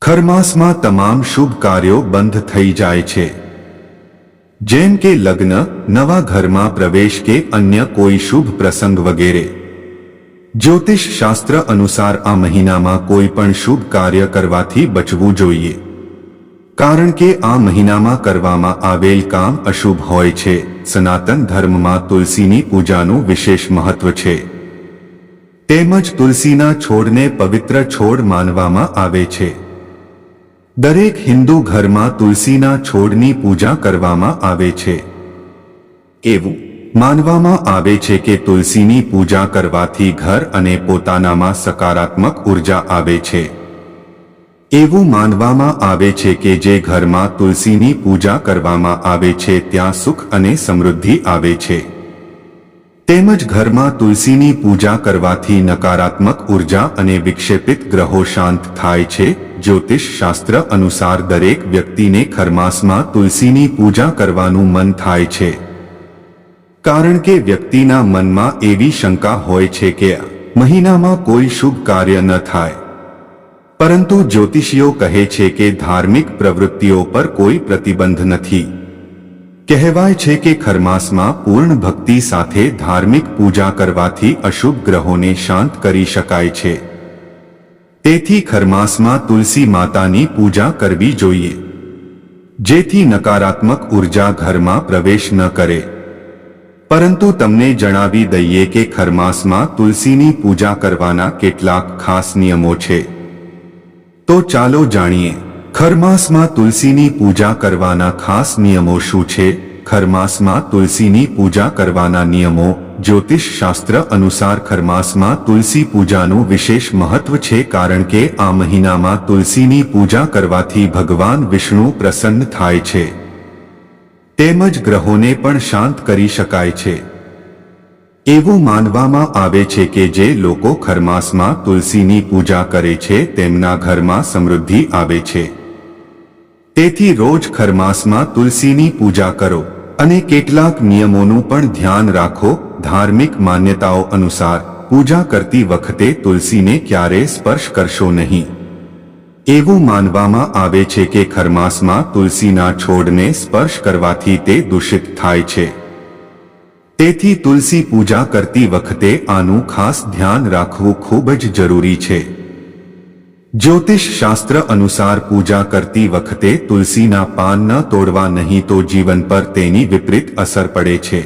ખરમાસમાં તમામ શુભ કાર્યો બંધ થઈ જાય છે, જેમ કે લગ્ન, નવા ઘરમાં પ્રવેશ કે અન્ય કોઈ શુભ પ્રસંગ વગેરે. જ્યોતિષ શાસ્ત્ર અનુસાર આ મહિનામાં કોઈ પણ શુભ કાર્ય કરવાથી બચવું જોઈએ, કારણ કે આ મહિનામાં કરવામાં આવેલ કામ અશુભ હોય છે. સનાતન ધર્મમાં તુલસીની પૂજાનું વિશેષ મહત્વ છે, તેમજ તુલસીના છોડને પવિત્ર છોડ માનવામાં આવે છે. દરેક હિન્દુ ઘરમાં તુલસીના છોડની પૂજા કરવામાં આવે છે. એવું માનવામાં આવે છે કે તુલસીની પૂજા કરવાથી ઘર અને પોતાનામાં સકારાત્મક ઉર્જા આવે છે. એવું માનવામાં આવે છે કે જે ઘરમાં તુલસીની પૂજા કરવામાં આવે છે ત્યાં સુખ અને સમૃદ્ધિ આવે છે. તેમજ ઘરમાં તુલસીની પૂજા કરવાથી નકારાત્મક ઉર્જા અને વિક્ષેપિત ગ્રહો શાંત થાય છે. જ્યોતિષ શાસ્ત્ર અનુસાર દરેક વ્યક્તિને ખરમાસમાં તુલસીની પૂજા કરવાનું મન થાય છે, કારણ કે વ્યક્તિના મનમાં એવી શંકા હોય છે કે આ મહિનામાં કોઈ શુભ કાર્ય ન થાય. પરંતુ જ્યોતિષીઓ કહે છે કે ધાર્મિક પ્રવૃત્તિઓ પર કોઈ પ્રતિબંધ નથી. કહેવાય છે કે ખરમાસમાં પૂર્ણ ભક્તિ સાથે ધાર્મિક પૂજા કરવાથી અશુભ ગ્રહોને શાંત કરી શકાય છે. તેથી ખરમાસમાં તુલસી માતાની પૂજા કરવી જોઈએ, જેથી નકારાત્મક ઉર્જા ઘરમાં પ્રવેશ ન કરે. પરંતુ તમને જણાવી દઈએ કે ખરમાસમાં તુલસીની પૂજા કરવાના કેટલાક ખાસ નિયમો છે. તો ચાલો જાણીએ, ખરમાસમાં તુલસીની પૂજા કરવાના ખાસ નિયમો શું છે. ખરમાસમાં તુલસીની પૂજા કરવાના નિયમો. જ્યોતિષ શાસ્ત્ર અનુસાર ખરમાસમાં તુલસી પૂજાનું વિશેષ મહત્વ છે, કારણ કે આ મહિનામાં તુલસીની પૂજા કરવાથી ભગવાન વિષ્ણુ પ્રસન્ન થાય છે, તેમજ ગ્રહોને પણ શાંત કરી શકાય છે. એવું માનવામાં આવે છે કે જે લોકો ખરમાસમાં તુલસીની પૂજા કરે છે તેમના ઘરમાં સમૃદ્ધિ આવે છે. તેથી રોજ ખરમાસમાં તુલસીની પૂજા કરો અને કેટલાક નિયમોનું પણ ધ્યાન રાખો. ધાર્મિક માન્યતાઓ અનુસાર પૂજા કરતી વખતે તુલસીને ક્યારેય સ્પર્શ કરશો નહીં. એવું માનવામાં આવે છે કે ખરમાસમાં તુલસીના છોડને સ્પર્શ કરવાથી તે દૂષિત થાય છે. તેથી તુલસી પૂજા કરતી વખતે આનું ખાસ ધ્યાન રાખવું ખૂબ જ જરૂરી છે. જ્યોતિષ શાસ્ત્ર અનુસાર પૂજા કરતી વખતે તુલસીના પાન ન તોડવા, નહીં તો જીવન પર તેની વિપરીત અસર પડે છે.